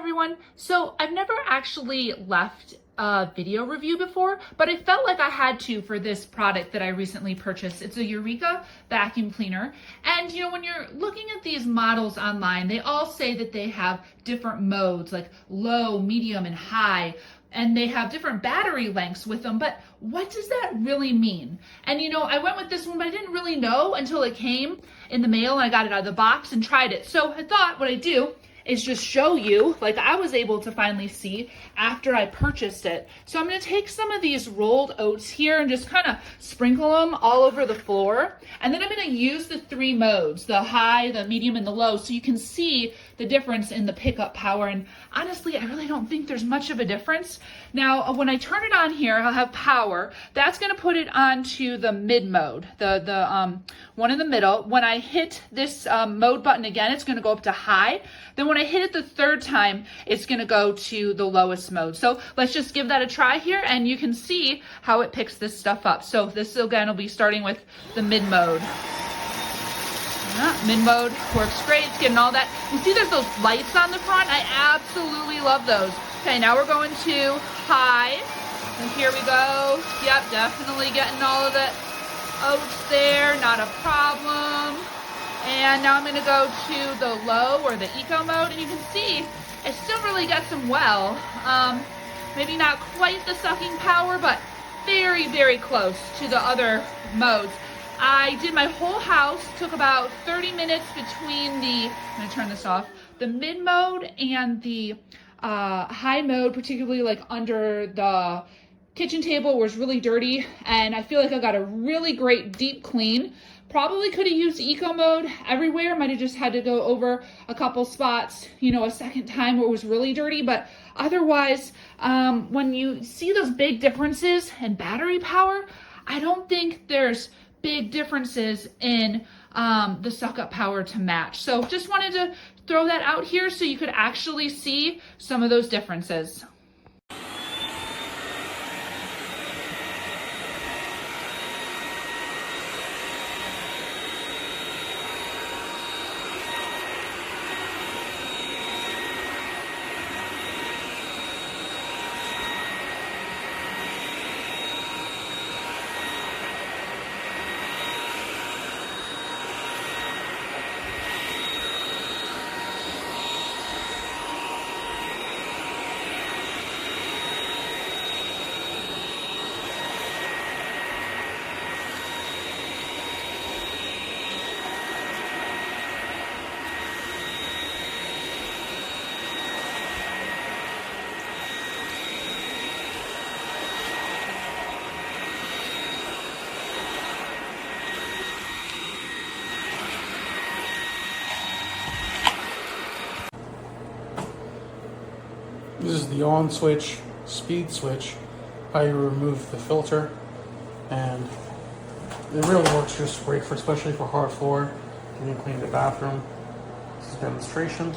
everyone. So I've never actually left a video review before, but I felt like I had to for this product that I recently purchased. It's a Eureka vacuum cleaner. And you know, when you're looking at these models online, they all say that they have different modes like low, medium, and high. And they have different battery lengths with them, but what does that really mean? And you know, I went with this one, but I didn't really know until it came in the mail and I got it out of the box and tried it. So I thought what I'd do is just show you, like I was able to finally see after I purchased it. So I'm gonna take some of these rolled oats here and just kind of sprinkle them all over the floor. And then I'm gonna use the three modes, the high, the medium, and the low, so you can see the difference in the pickup power. And honestly, I really don't think there's much of a difference. Now, when I turn it on here, I'll have power. That's gonna put it onto the mid mode, the one in the middle. When I hit this mode button again, it's gonna go up to high. Then when I hit it the third time, it's gonna go to the lowest mode. So let's just give that a try here and you can see how it picks this stuff up. So this again will be starting with the mid mode. Mid mode works great, it's getting all that. You see there's those lights on the front? I absolutely love those. Okay, now we're going to high. And here we go. Yep, definitely getting all of the oats there, not a problem. And now I'm gonna go to the low or the eco mode, and you can see it still really gets them well. Maybe not quite the sucking power, but very, very close to the other modes. I did my whole house, took about 30 minutes between the, I'm gonna turn this off, the mid mode and the high mode, particularly like under the kitchen table was really dirty, and I feel like I got a really great deep clean. Probably could have used eco mode everywhere, might have just had to go over a couple spots, you know, a second time where it was really dirty, but otherwise, when you see those big differences in battery power, I don't think there's big differences in the suck up power to match. So just wanted to throw that out here so you could actually see some of those differences. This is the on switch, speed switch, how you remove the filter, and it really works just great for, especially for hard floor. When you clean the bathroom. This is a demonstration.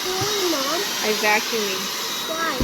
Really, Mom? I vacuuming. Why?